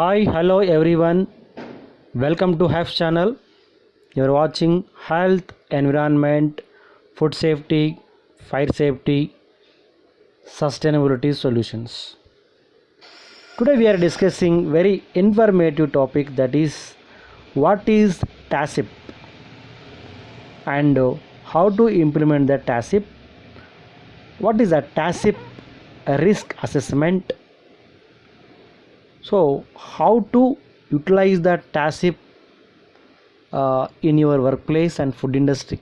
Hi, hello everyone. Welcome to HEF channel. You're watching health, environment, food safety, fire safety, sustainability solutions. Today we are discussing very informative topic, that is what is TASIP and how to implement the TASIP. What is a TASIP risk assessment? So how to utilize the TASIP in your workplace and food industry,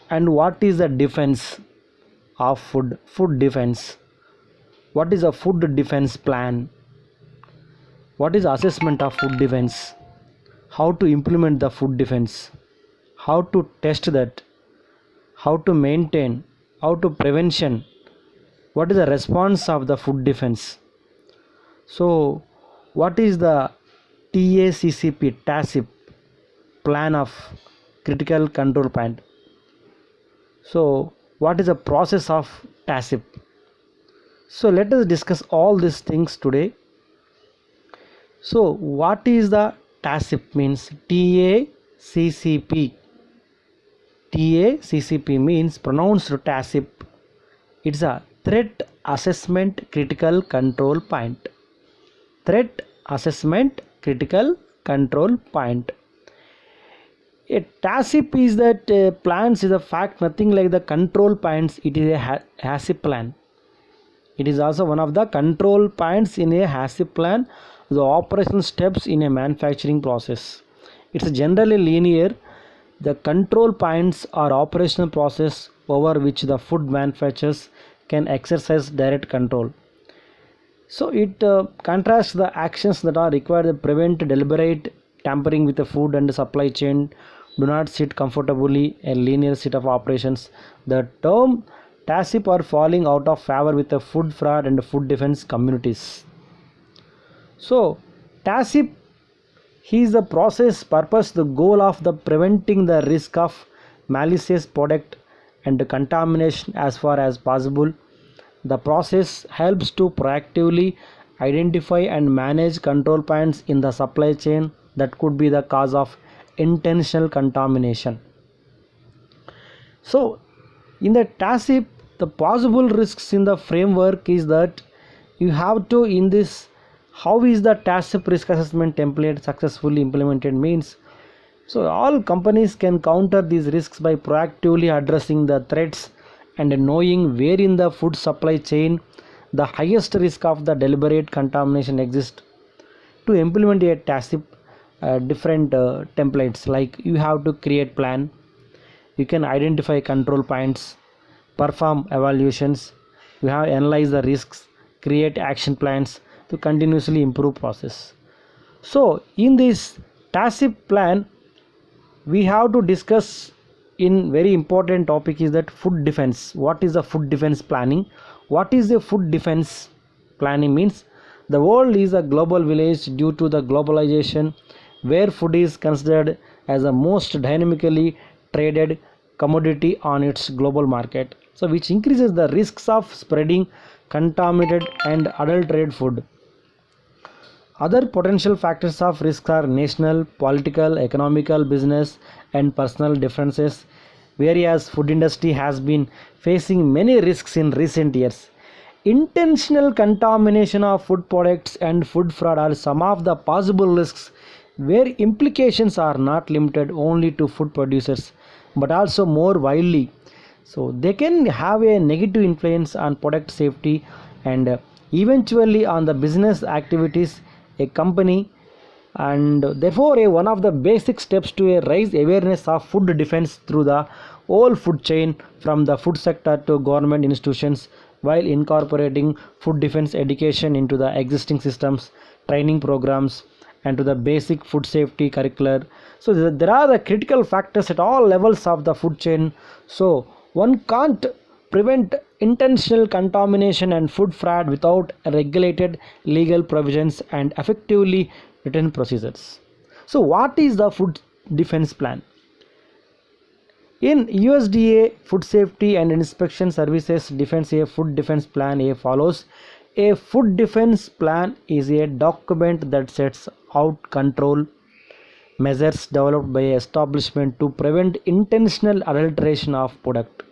and what is the defense of food defense, what is a food defense plan, what is assessment of food defense, how to implement the food defense, how to test that, how to maintain, how to prevention, what is the response of the food defense. So what is the TASIP plan of critical control point? So what is the process of TASIP? So let us discuss all these things today. So what is the TASIP means? TACCP means pronounced TASIP. It's a threat assessment critical control point. Threat assessment critical control point. A TASIP is that plans is a fact nothing like the control points. It is a HACCP plan. It is also one of the control points in a HACCP plan, the operational steps in a manufacturing process. It's generally linear. The control points are operational process over which the food manufacturers can exercise direct control. So it contrasts the actions that are required to prevent deliberate tampering with the food and supply chain. Do not sit comfortably a linear set of operations. The term TASIP are falling out of favor with the food fraud and food defense communities. So TASIP is the process, purpose, the goal of the preventing the risk of malicious product and contamination as far as possible. The process helps to proactively identify and manage control points in the supply chain that could be the cause of intentional contamination. So in the TASIP, the possible risks in the framework is that you have to, in this, how is the TASIP risk assessment template successfully implemented means. So all companies can counter these risks by proactively addressing the threats and knowing where in the food supply chain the highest risk of the deliberate contamination exists. To implement a TASIP, different templates, like you have to create plan, you can identify control points, perform evaluations, you have analyze the risks, create action plans to continuously improve process. So in this TASIP plan, we have to discuss in very important topic is that food defense. What is the food defense planning? What is the food defense planning means? The world is a global village due to the globalization, where food is considered as the most dynamically traded commodity on its global market, so which increases the risks of spreading contaminated and adulterated food. Other potential factors of risk are national, political, economical, business and personal differences. Whereas food industry has been facing many risks in recent years. Intentional contamination of food products and food fraud are some of the possible risks, where implications are not limited only to food producers but also more widely. So they can have a negative influence on product safety and eventually on the business activities a company, and therefore one of the basic steps to raise awareness of food defense through the whole food chain, from the food sector to government institutions, while incorporating food defense education into the existing systems, training programs and to the basic food safety curricular. So there are the critical factors at all levels of the food chain. So one can't prevent intentional contamination and food fraud without regulated legal provisions and effectively written procedures. So what is the food defense plan? In USDA Food Safety and Inspection Services defines a food defense plan follows: A food defense plan is a document that sets out control measures developed by establishment to prevent intentional adulteration of product.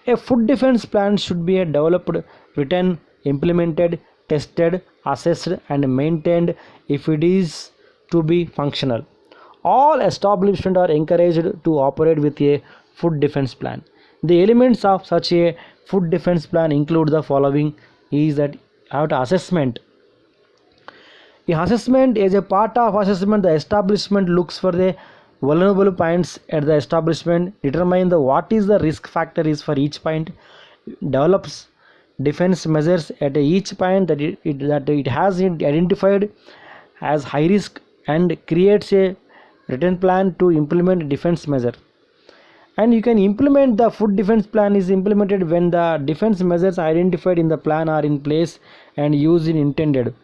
A food defense plan should be developed, written, implemented, tested, assessed, and maintained if it is to be functional. All establishments are encouraged to operate with a food defense plan. The elements of such a food defense plan include the following: is that out assessment. In assessment, as a part of assessment, the establishment looks for the vulnerable points at the establishment, determine the what is the risk factor is for each point, develops defense measures at each point that it has identified as high risk, and creates a written plan to implement defense measure. And you can implement the food defense plan is implemented when the defense measures identified in the plan are in place and used in intended.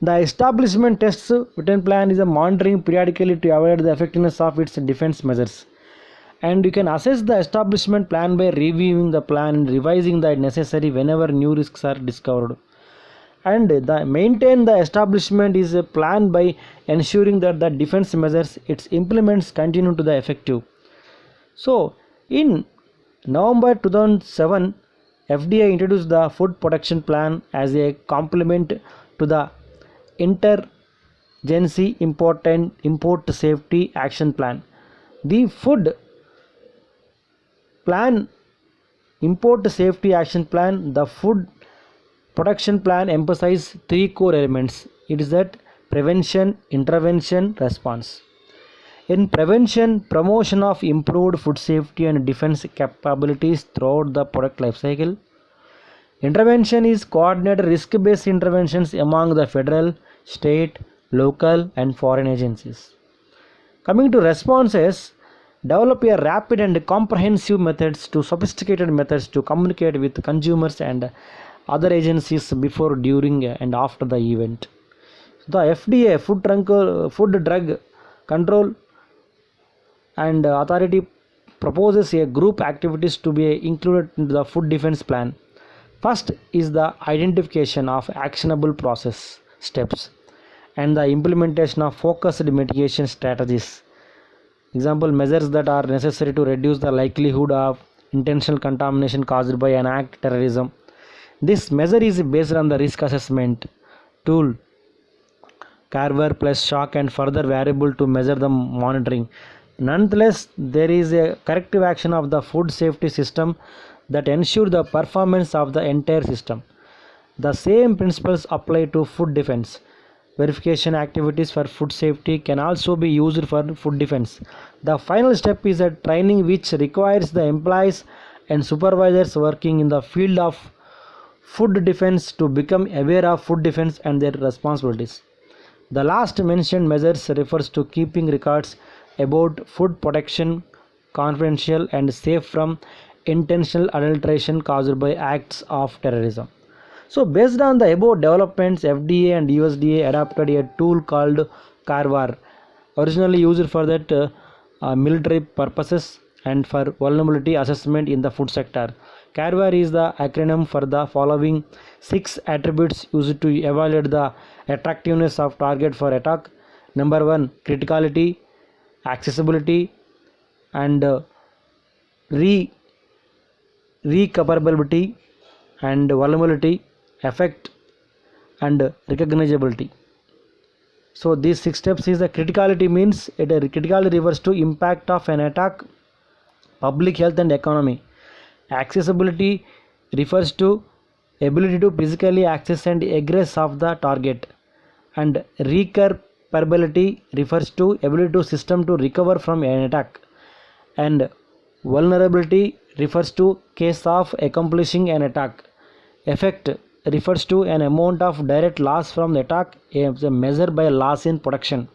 The establishment tests written plan is a monitoring periodically to avoid the effectiveness of its defense measures. And you can assess the establishment plan by reviewing the plan and revising the necessary whenever new risks are discovered. And the maintain the establishment is a plan by ensuring that the defense measures its implements continue to the effective. So in November 2007, FDA introduced the food protection plan as a complement to the Interagency Import Safety Action Plan. The food plan, import safety action plan, the food protection plan emphasizes three core elements. It is that prevention, intervention, response. In prevention, promotion of improved food safety and defense capabilities throughout the product life cycle. Intervention is coordinated risk-based interventions among the federal, state, local and foreign agencies. Coming to responses, develop a rapid and comprehensive methods to sophisticated methods to communicate with consumers and other agencies before, during and after the event. The FDA, Food Drug Control and Authority, proposes a group activities to be included into the food defense plan. First is the identification of actionable process steps and the implementation of focused mitigation strategies. Example, measures that are necessary to reduce the likelihood of intentional contamination caused by an act terrorism. This measure is based on the risk assessment tool Carver plus shock and further variable to measure the monitoring. Nonetheless, there is a corrective action of the food safety system that ensure the performance of the entire system. The same principles apply to food defense. Verification activities for food safety can also be used for food defense. The final step is a training which requires the employees and supervisors working in the field of food defense to become aware of food defense and their responsibilities. The last mentioned measures refers to keeping records about food protection confidential and safe from intentional adulteration caused by acts of terrorism. So based on the above developments, FDA and USDA adopted a tool called Carver, originally used for that military purposes and for vulnerability assessment in the food sector. Carver is the acronym for the following 6 attributes used to evaluate the attractiveness of target for attack. Number 1, criticality, accessibility and recoverability and vulnerability, effect and recognizability. So these 6 steps is the criticality means criticality refers to impact of an attack, public health and economy. Accessibility refers to ability to physically access and egress of the target, and recoverability refers to ability to system to recover from an attack, and vulnerability refers to case of accomplishing an attack. Effect refers to an amount of direct loss from the attack as a measure by loss in production.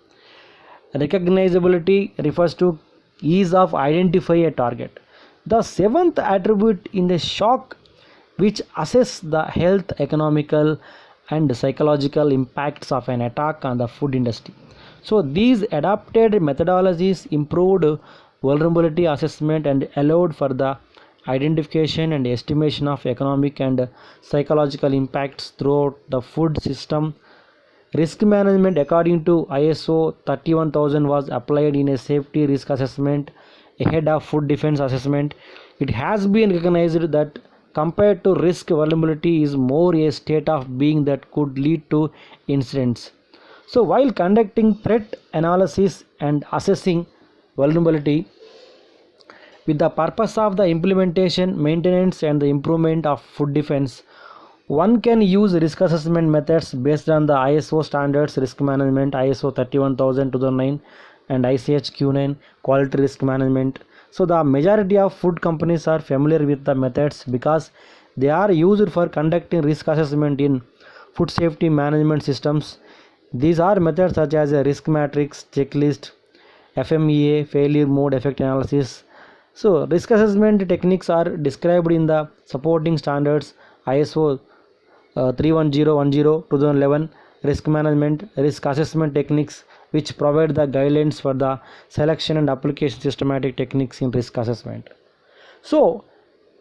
Recognizability refers to ease of identify a target. The 7th attribute in the shock, which assess the health, economical and psychological impacts of an attack on the food industry. So these adapted methodologies improved vulnerability assessment and allowed for the identification and estimation of economic and psychological impacts throughout the food system. Risk management according to ISO 31000 was applied in a safety risk assessment ahead of food defense assessment. It has been recognized that compared to risk, vulnerability is more a state of being that could lead to incidents. So while conducting threat analysis and assessing vulnerability with the purpose of the implementation, maintenance and the improvement of food defense, one can use risk assessment methods based on the ISO standards risk management, ISO 31000 2009 and ICH Q9 quality risk management. So the majority of food companies are familiar with the methods because they are used for conducting risk assessment in food safety management systems. These are methods such as a risk matrix, checklist, FMEA, failure mode effect analysis. So risk assessment techniques are described in the supporting standards ISO 31010 2011 risk management risk assessment techniques, which provide the guidelines for the selection and application systematic techniques in risk assessment. So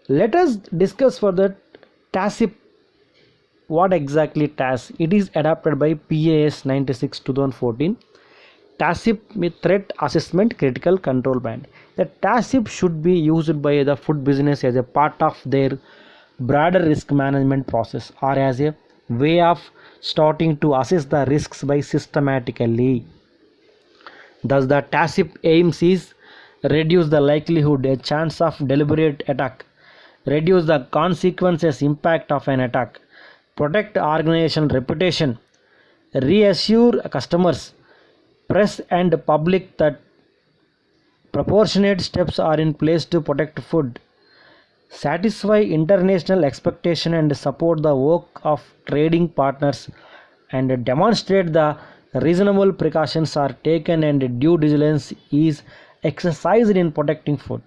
let us discuss further TASIP. What exactly TAS? It is adopted by PAS 96 2014. TASIP with threat assessment critical control band. The TASIP should be used by the food business as a part of their broader risk management process or as a way of starting to assess the risks by systematically. Thus, the TASIP aims is reduce the likelihood, a chance of deliberate attack, reduce the consequences impact of an attack, protect organization reputation, reassure customers, press and public that proportionate steps are in place to protect food, satisfy international expectation and support the work of trading partners, and demonstrate the reasonable precautions are taken and due diligence is exercised in protecting food.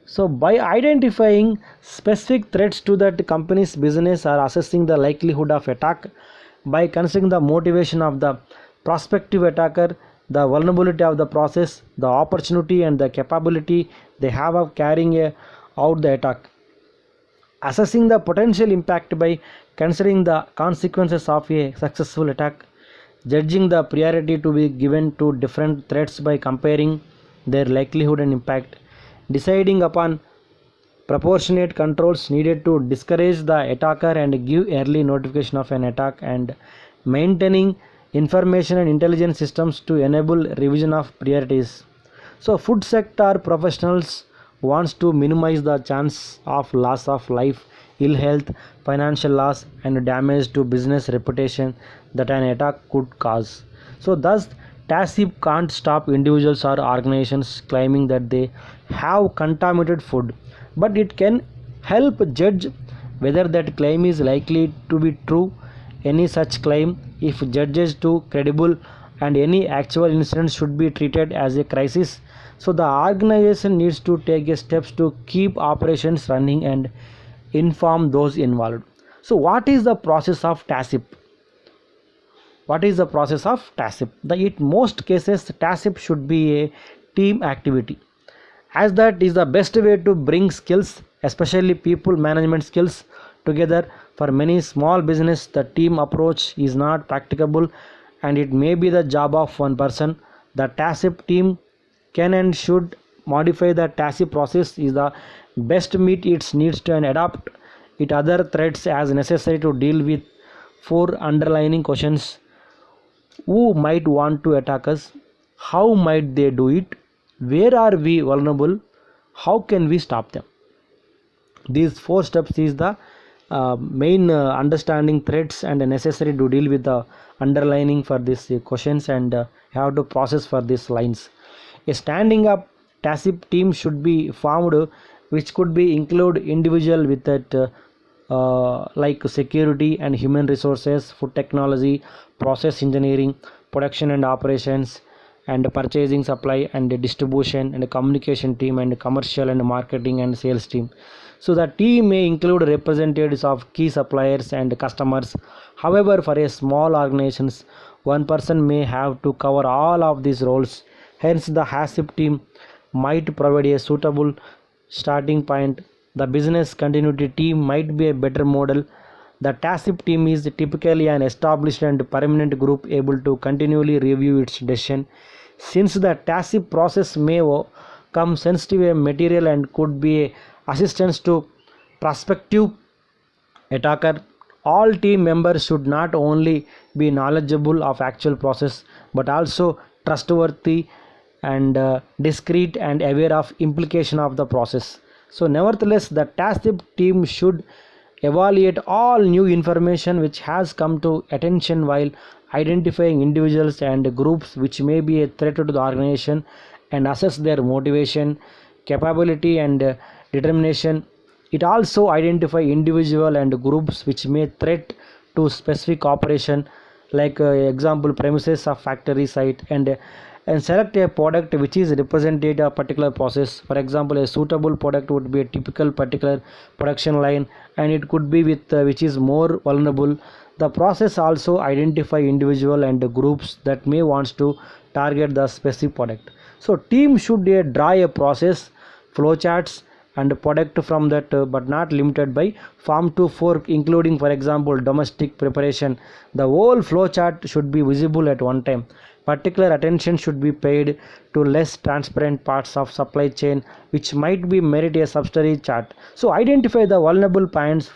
So by identifying specific threats to that company's business or assessing the likelihood of attack, by considering the motivation of the prospective attacker, the vulnerability of the process, the opportunity and the capability they have of carrying out the attack, assessing the potential impact by considering the consequences of a successful attack, judging the priority to be given to different threats by comparing their likelihood and impact, deciding upon proportionate controls needed to discourage the attacker and give early notification of an attack, and maintaining information and intelligence systems to enable revision of priorities. So food sector professionals wants to minimize the chance of loss of life, ill health, financial loss and damage to business reputation that an attack could cause. So thus TASIP can't stop individuals or organizations claiming that they have contaminated food, but it can help judge whether that claim is likely to be true. Any such claim, if judged to credible, and any actual incident should be treated as a crisis. So the organization needs to take steps to keep operations running and inform those involved. So what is the process of TASIP? What is the process of TASIP? In most cases, TASIP should be a team activity, as that is the best way to bring skills, especially people management skills, together. For many small business, the team approach is not practicable and it may be the job of one person. The TASIP team can and should modify the TASIP process is the best meet its needs to and adapt it other threats as necessary to deal with four underlying questions. Who might want to attack us? How might they do it? Where are we vulnerable? How can we stop them? These four steps is the main understanding threats and necessary to deal with the underlining for these questions and have to process for these lines. A standing up TASIP team should be formed, which could be include individual with that like security and human resources, food technology, process engineering, production and operations, and purchasing, supply and distribution, and communication team, and commercial and marketing and sales team. So the team may include representatives of key suppliers and customers. However, for a small organizations, one person may have to cover all of these roles. Hence, the HACCP team might provide a suitable starting point The business continuity team might be a better model. The TASIP team is typically an established and permanent group able to continually review its decision. Since the TASIP process may come sensitive material and could be assistance to prospective attacker, all team members should not only be knowledgeable of actual process but also trustworthy and discreet and aware of implication of the process. So nevertheless, the TASIP team should evaluate all new information which has come to attention while identifying individuals and groups which may be a threat to the organization and assess their motivation, capability and determination. It also identify individual and groups which may threat to specific operation, like example premises of factory site, and select a product which is represented a particular process. For example, a suitable product would be a typical particular production line, and it could be with which is more vulnerable. The process also identify individual and groups that may wants to target the specific product. So team should draw a process, flowcharts and product from that, but not limited by farm to fork, including for example domestic preparation. The whole flowchart should be visible at one time. Particular attention should be paid to less transparent parts of supply chain which might be merit a subsidiary chart. So identify the vulnerable points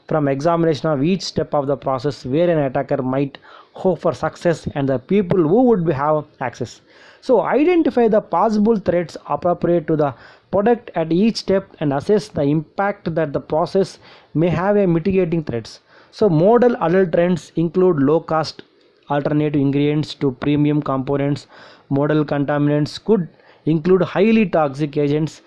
from examination of each step of the process where an attacker might hope for success and the people who would have access. So identify the possible threats appropriate to the product at each step and assess the impact that the process may have a mitigating threats. So model adult trends include low cost alternative ingredients to premium components. Model contaminants could include highly toxic agents,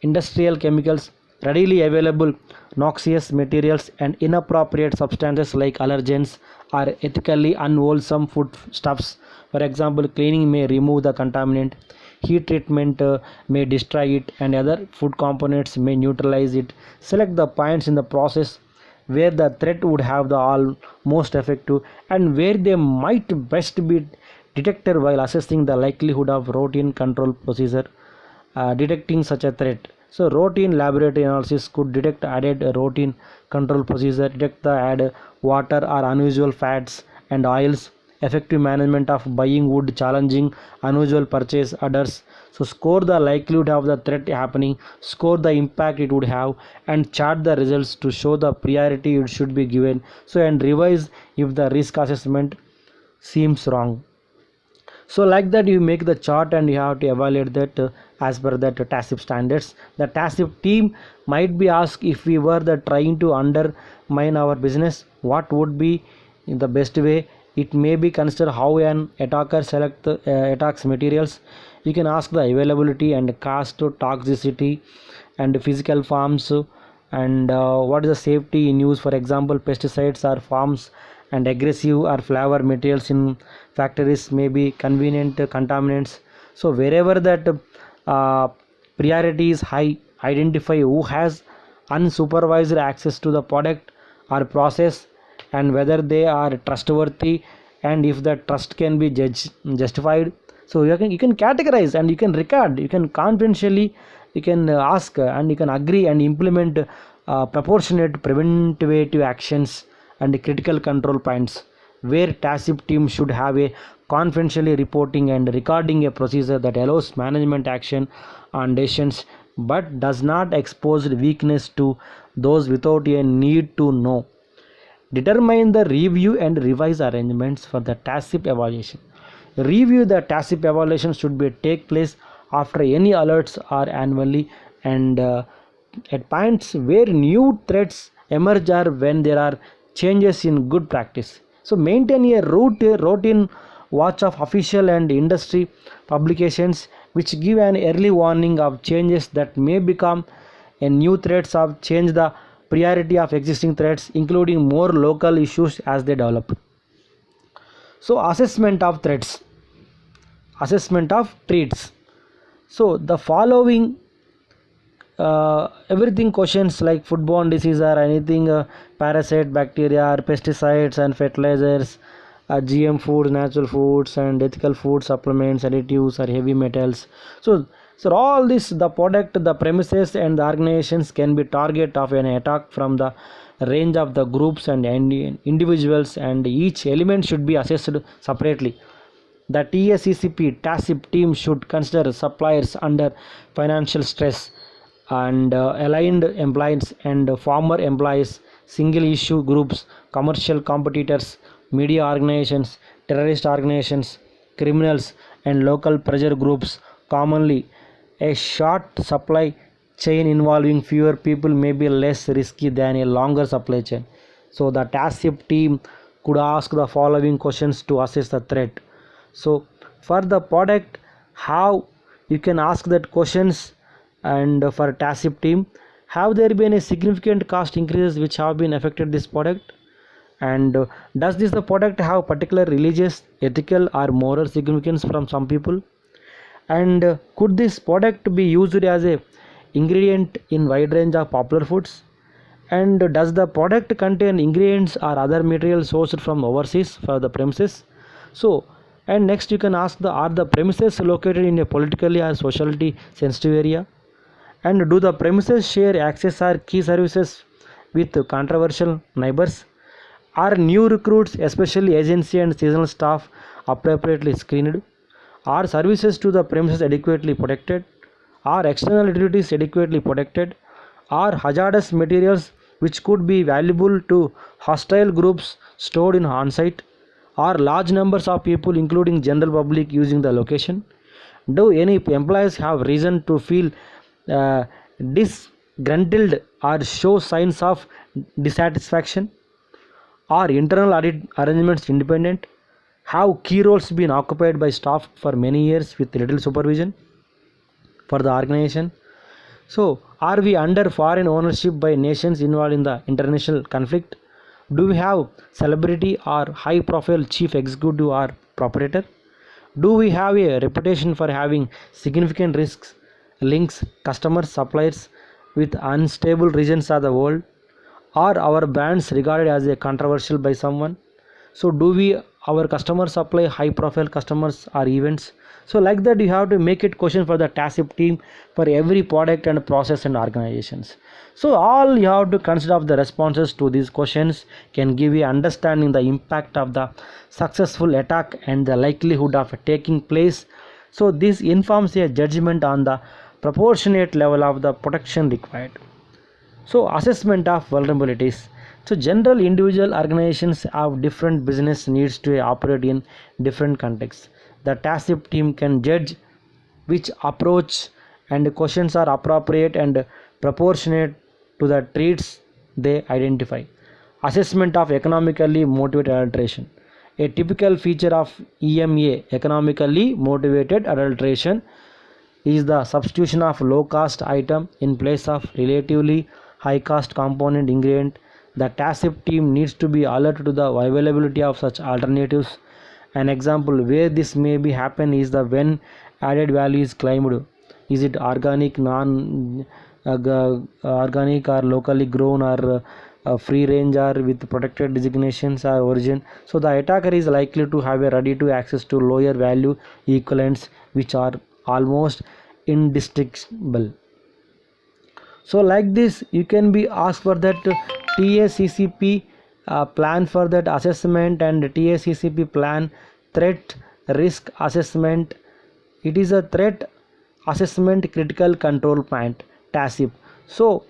industrial chemicals, readily available noxious materials, and inappropriate substances like allergens or ethically unwholesome foodstuffs. For example, cleaning may remove the contaminant, heat treatment may destroy it, and other food components may neutralize it. Select the points in the process where the threat would have the all most effective and where they might best be detected while assessing the likelihood of routine control procedure detecting such a threat. So routine laboratory analysis could detect added routine control procedure, detect the add water or unusual fats and oils, effective management of buying wood, challenging unusual purchase orders. So score the likelihood of the threat happening, score the impact it would have, and chart the results to show the priority it should be given. So and revise if the risk assessment seems wrong. So like that you make the chart and you have to evaluate that as per that TASIP standards. The TASIP team might be asked, if we were trying to undermine our business, what would be the best way? It may be consider how an attacker select attacks materials. You can ask the availability and cost to toxicity and physical forms, and what is the safety in use. For example, pesticides are forms and aggressive or flavor materials in factories may be convenient contaminants. So wherever that priority is high, identify who has unsupervised access to the product or process and whether they are trustworthy and if the trust can be justified. So you can categorize and you can record, you can confidentially, you can ask and you can agree and implement proportionate preventative actions and critical control points where TASIP team should have a confidentially reporting and recording a procedure that allows management action on decisions but does not expose weakness to those without a need to know. Determine the review and revise arrangements for the TASIP evaluation. Review the TASIP evaluation should be take place after any alerts are annually and at points where new threats emerge or when there are changes in good practice. So maintain a routine watch of official and industry publications which give an early warning of changes that may become a new threats or change the priority of existing threats, including more local issues as they develop. So assessment of threats, assessment of threats. So the following everything questions like foodborne disease or anything parasite, bacteria or pesticides and fertilizers, GM foods, natural foods and ethical food supplements, additives or heavy metals. So So all this, the product, the premises and the organizations can be target of an attack from the range of the groups and individuals, and each element should be assessed separately. The TACCP TACIP team should consider suppliers under financial stress and aligned employees and former employees, single issue groups, commercial competitors, media organizations, terrorist organizations, criminals, and local pressure groups. Commonly, a short supply chain involving fewer people may be less risky than a longer supply chain. So, the TACIP team could ask the following questions to assess the threat. So for the product, how you can ask that questions, and for TACIP team, have there been a significant cost increases which have been affected this product, and does this the product have particular religious, ethical or moral significance from some people, and could this product be used as a ingredient in wide range of popular foods, and does the product contain ingredients or other materials sourced from overseas for the premises. So and next you can ask, the are the premises located in a politically or socially sensitive area, and do the premises share access or key services with controversial neighbors, are new recruits, especially agency and seasonal staff, appropriately screened, are services to the premises adequately protected, are external utilities adequately protected, are hazardous materials which could be valuable to hostile groups stored in on-site, are large numbers of people including general public using the location, do any employees have reason to feel uh, disgruntled or show signs of dissatisfaction, are internal audit arrangements independent, have key roles been occupied by staff for many years with little supervision for the organization. So are we under foreign ownership by nations involved in the international conflict, do we have celebrity or high profile chief executive or proprietor, do we have a reputation for having significant risks, links, customers, suppliers with unstable regions of the world, are our brands regarded as a controversial by someone, so do we our customers supply high profile customers or events. So like that you have to make it question for the TACIP team for every product and process and organizations. So all you have to consider of the responses to these questions can give you understanding the impact of the successful attack and the likelihood of taking place. So this informs a judgment on the proportionate level of the protection required. So assessment of vulnerabilities. So general individual organizations have different business needs to operate in different contexts. The TACIP team can judge which approach and questions are appropriate and proportionate to the threats they identify. Assessment of economically motivated adulteration. A typical feature of EMA, economically motivated adulteration, is the substitution of low cost item in place of relatively high cost component ingredient. The TACIP team needs to be alert to the availability of such alternatives. An example where this may be happen is the when added value is claimed. Is it organic, non organic or locally grown, or free range or with protected designations or origin. So the attacker is likely to have a ready to access to lower value equivalents which are almost indistinguishable. So like this you can be asked for that TACCP plan for that assessment, and TACCP plan threat risk assessment. It is a threat assessment critical control point, TACIP. So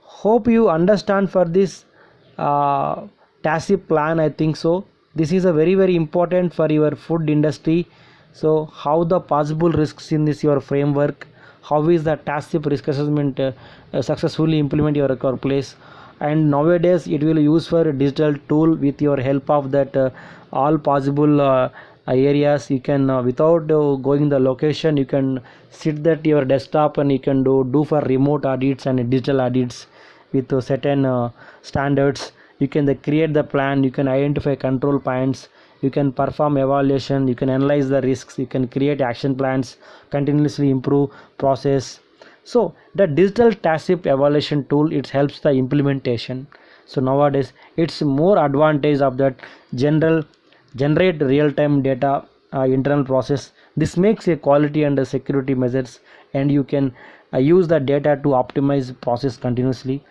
hope you understand for this TACIP plan. I think so this is a very important for your food industry. So how the possible risks in this your framework, how is the TACIP risk assessment successfully implement your workplace, and nowadays it will use for a digital tool with your help of that all possible areas. You can without going the location, you can sit that your desktop and you can do for remote audits and digital audits with certain standards. You can create the plan, you can identify control points, you can perform evaluation, you can analyze the risks, you can create action plans, continuously improve process. So the digital TACIP evaluation tool, it helps the implementation. So nowadays it's more advantage of that generate real-time data internal process This makes a quality and a security measures, and you can use the data to optimize process continuously,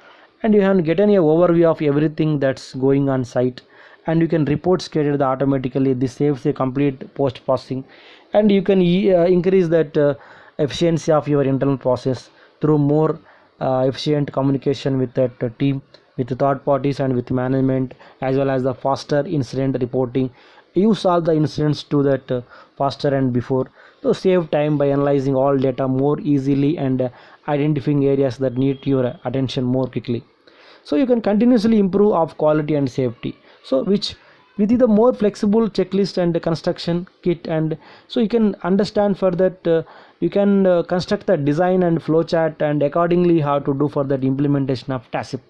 and you can get an overview of everything that's going on site, and you can report created automatically. This saves a complete post processing, and you can increase that efficiency of your internal process through more efficient communication with that team, with the third parties, and with management, as well as the faster incident reporting. You solve the incidents to that faster and before, so save time by analyzing all data more easily, and identifying areas that need your attention more quickly. So you can continuously improve of quality and safety, so which with the more flexible checklist and construction kit, and so you can understand for that you can construct the design and flow chart, and accordingly how to do for that implementation of TASIP.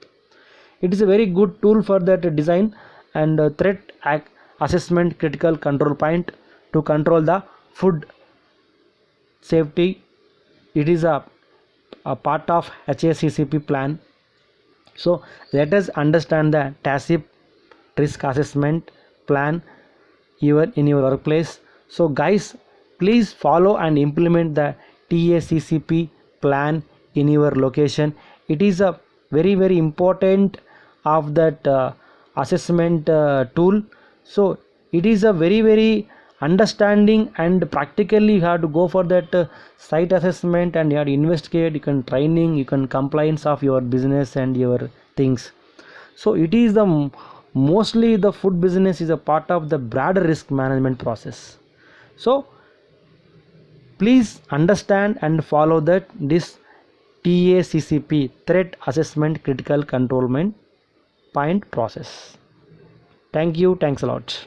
It is a very good tool for that design and assessment critical control point to control the food safety. It is a part of HACCP plan. So let us understand the TASIP risk assessment plan in your workplace. So guys, please follow and implement the TACCP plan in your location. It is a very important of that assessment tool. So it is a very understanding, and practically you have to go for that site assessment, and you have to investigate, you can training, you can compliance of your business and your things. So it is the mostly the food business is a part of the broader risk management process. So please understand and follow that this TACCP, threat assessment critical controlment point process. Thank you, thanks a lot.